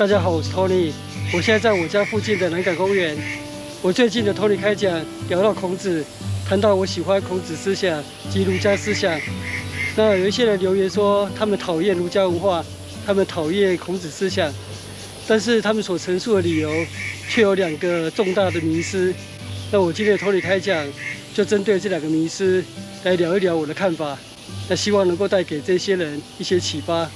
大家好，我是 Tony， 我现在在我家附近的南港公园。我最近的 Tony 开讲聊到孔子，谈到我喜欢孔子思想及儒家思想。那有一些人留言说，他们讨厌儒家文化，他们讨厌孔子思想，但是他们所陈述的理由却有2个重大的迷思。那我今天的 Tony 开讲就针对这2个迷思来聊一聊我的看法，那希望能够带给这些人一些启发。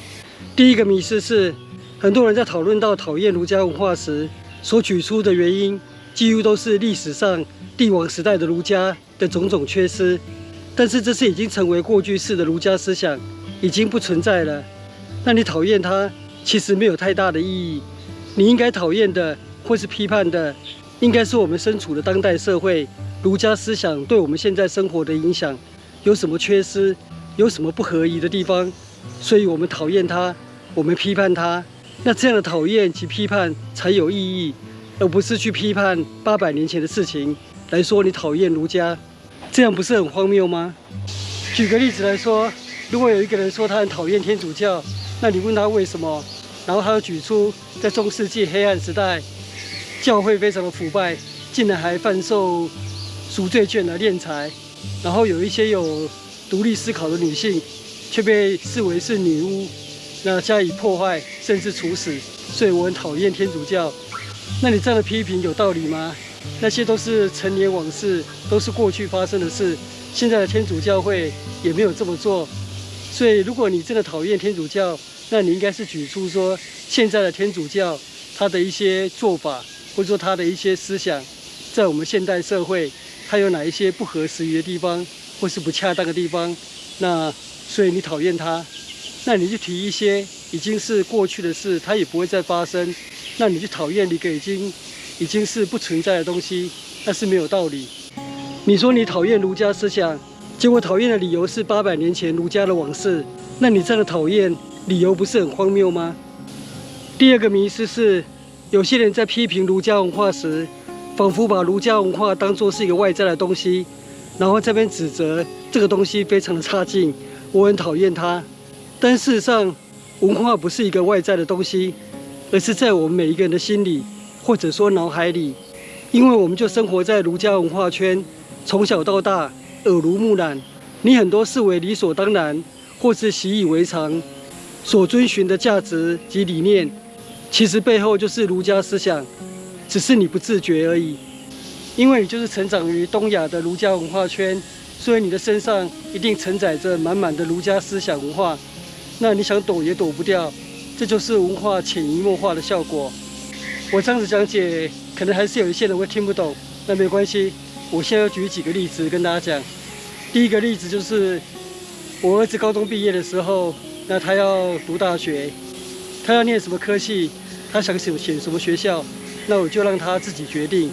第一个迷思是，很多人在讨论到讨厌儒家文化时，所举出的原因，几乎都是历史上帝王时代的儒家的种种缺失。但是这是已经成为过去式的儒家思想，已经不存在了。那你讨厌它，其实没有太大的意义。你应该讨厌的，或是批判的，应该是我们身处的当代社会，儒家思想对我们现在生活的影响，有什么缺失，有什么不合宜的地方，所以我们讨厌它，我们批判它。那这样的讨厌及批判才有意义，而不是去批判800年前的事情来说你讨厌儒家，这样不是很荒谬吗？举个例子来说，如果有一个人说他很讨厌天主教，那你问他为什么，然后他又举出在中世纪黑暗时代，教会非常的腐败，竟然还贩售赎罪券来敛财，然后有一些有独立思考的女性却被视为是女巫，那加以破坏甚至处死，所以我很讨厌天主教。那你这样的批评有道理吗？那些都是陈年往事，都是过去发生的事，现在的天主教会也没有这么做。所以如果你真的讨厌天主教，那你应该是举出说现在的天主教它的一些做法，或者说它的一些思想，在我们现代社会它有哪一些不合时宜的地方，或是不恰当的地方，那所以你讨厌它。那你就提一些已经是过去的事，它也不会再发生。那你就讨厌一个已经是不存在的东西，那是没有道理。你说你讨厌儒家思想，结果讨厌的理由是800年前儒家的往事，那你这样的讨厌理由不是很荒谬吗？第2个迷思是，有些人在批评儒家文化时，仿佛把儒家文化当作是一个外在的东西，然后这边指责这个东西非常的差劲，我很讨厌它。但事实上，文化不是一个外在的东西，而是在我们每一个人的心里，或者说脑海里。因为我们就生活在儒家文化圈，从小到大耳濡目染，你很多视为理所当然，或是习以为常，所遵循的价值及理念，其实背后就是儒家思想，只是你不自觉而已。因为你就是成长于东亚的儒家文化圈，所以你的身上一定承载着满满的儒家思想文化。那你想躲也躲不掉，这就是文化潜移默化的效果。我这样子讲解，可能还是有一些人会听不懂，那没关系。我现在要举几个例子跟大家讲。第一个例子就是我儿子高中毕业的时候，那他要读大学，他要念什么科系，他想选什么学校，那我就让他自己决定。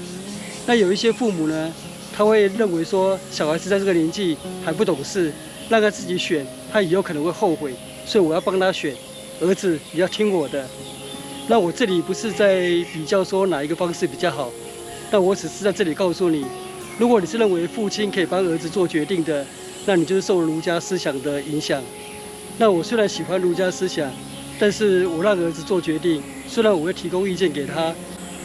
那有一些父母呢，他会认为说小孩子在这个年纪还不懂事，让他自己选，他以后可能会后悔。所以我要帮他选，儿子你要听我的。那我这里不是在比较说哪一个方式比较好，但我只是在这里告诉你，如果你是认为父亲可以帮儿子做决定的，那你就是受了儒家思想的影响。那我虽然喜欢儒家思想，但是我让儿子做决定，虽然我会提供意见给他，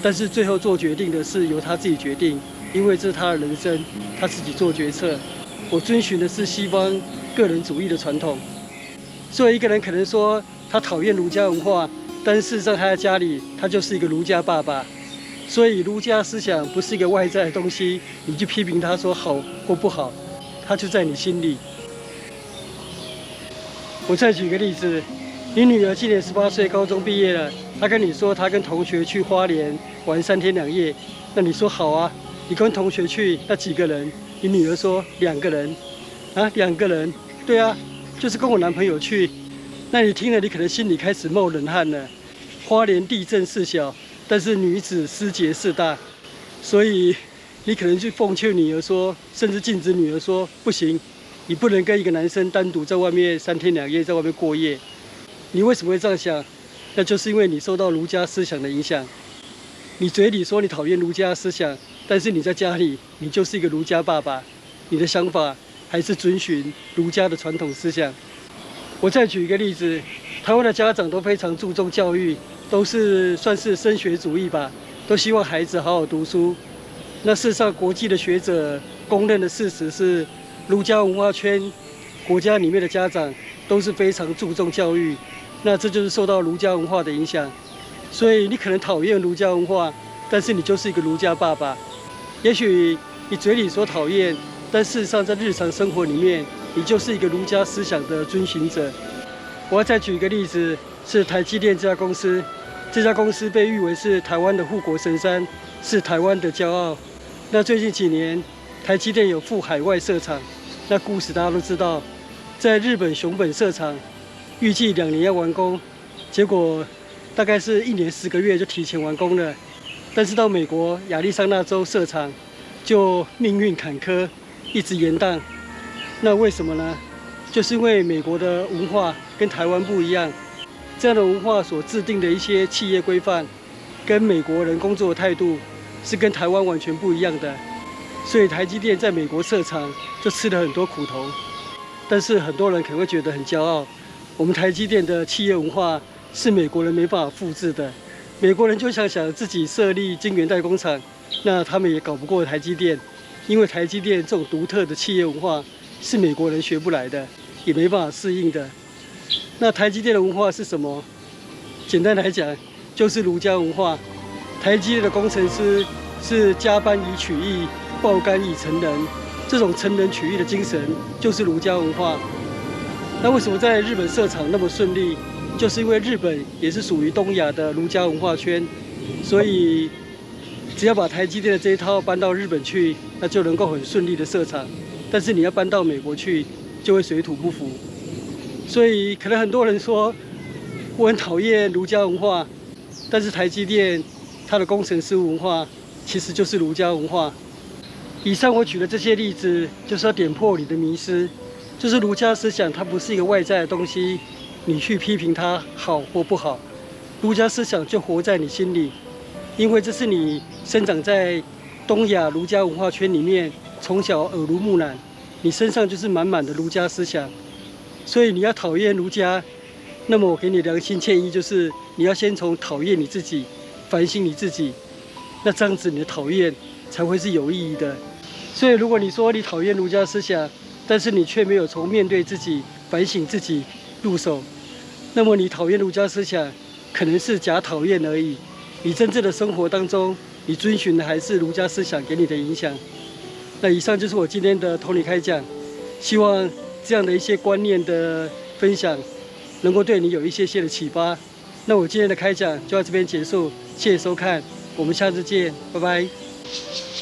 但是最后做决定的是由他自己决定，因为这是他的人生，他自己做决策。我遵循的是西方个人主义的传统。所以一个人可能说他讨厌儒家文化，但事实上他在家里他就是一个儒家爸爸。所以儒家思想不是一个外在的东西，你去批评他说好或不好，他就在你心里。我再举个例子，你女儿今年18岁，高中毕业了，她跟你说她跟同学去花莲玩3天2夜，那你说好啊，你跟同学去，那几个人？你女儿说2个人。啊，2个人？对啊。就是跟我男朋友去，那你听了，你可能心里开始冒冷汗了。花莲地震4小，但是女子失节4大，所以你可能去奉劝女儿说，甚至禁止女儿说，不行，你不能跟一个男生单独在外面3天2夜在外面过夜。你为什么会这样想？那就是因为你受到儒家思想的影响。你嘴里说你讨厌儒家思想，但是你在家里，你就是一个儒家爸爸，你的想法还是遵循儒家的传统思想。我再举一个例子，台湾的家长都非常注重教育，都是算是升学主义吧，都希望孩子好好读书。那事实上，国际的学者公认的事实是，儒家文化圈国家里面的家长都是非常注重教育。那这就是受到儒家文化的影响。所以你可能讨厌儒家文化，但是你就是一个儒家爸爸。也许你嘴里说讨厌，但事实上在日常生活里面，你就是一个儒家思想的遵循者。我要再举一个例子，是台积电这家公司。这家公司被誉为是台湾的护国神山，是台湾的骄傲。那最近几年，台积电有赴海外设厂。那故事大家都知道，在日本熊本设厂，预计2年要完工，结果大概是1年10个月就提前完工了。但是到美国亚利桑那州设厂，就命运坎坷，一直延宕。那为什么呢？就是因为美国的文化跟台湾不一样，这样的文化所制定的一些企业规范，跟美国人工作的态度是跟台湾完全不一样的。所以台积电在美国设厂就吃了很多苦头。但是很多人可能会觉得很骄傲，我们台积电的企业文化是美国人没办法复制的。美国人就想自己设立晶圆代工厂，那他们也搞不过台积电，因为台积电这种独特的企业文化是美国人学不来的，也没办法适应的。那台积电的文化是什么？简单来讲，就是儒家文化。台积电的工程师是加班以取义，爆肝以成仁，这种成人取义的精神就是儒家文化。那为什么在日本设厂那么顺利？就是因为日本也是属于东亚的儒家文化圈，所以只要把台积电的这一套搬到日本去，那就能够很顺利的设厂。但是你要搬到美国去，就会水土不服。所以可能很多人说我很讨厌儒家文化，但是台积电它的工程师文化其实就是儒家文化。以上我举的这些例子，就是要点破你的迷思，就是儒家思想它不是一个外在的东西，你去批评它好或不好，儒家思想就活在你心里，因为这是你生长在东亚儒家文化圈里面，从小耳濡目染，你身上就是满满的儒家思想。所以你要讨厌儒家，那么我给你良心建议，就是你要先从讨厌你自己，反省你自己，那这样子你的讨厌才会是有意义的。所以如果你说你讨厌儒家思想，但是你却没有从面对自己、反省自己入手，那么你讨厌儒家思想可能是假讨厌而已，你真正的生活当中，你遵循的还是儒家思想给你的影响。那以上就是我今天的Tony开讲，希望这样的一些观念的分享能够对你有一些的启发。那我今天的开讲就到这边结束，谢谢收看，我们下次见，拜拜。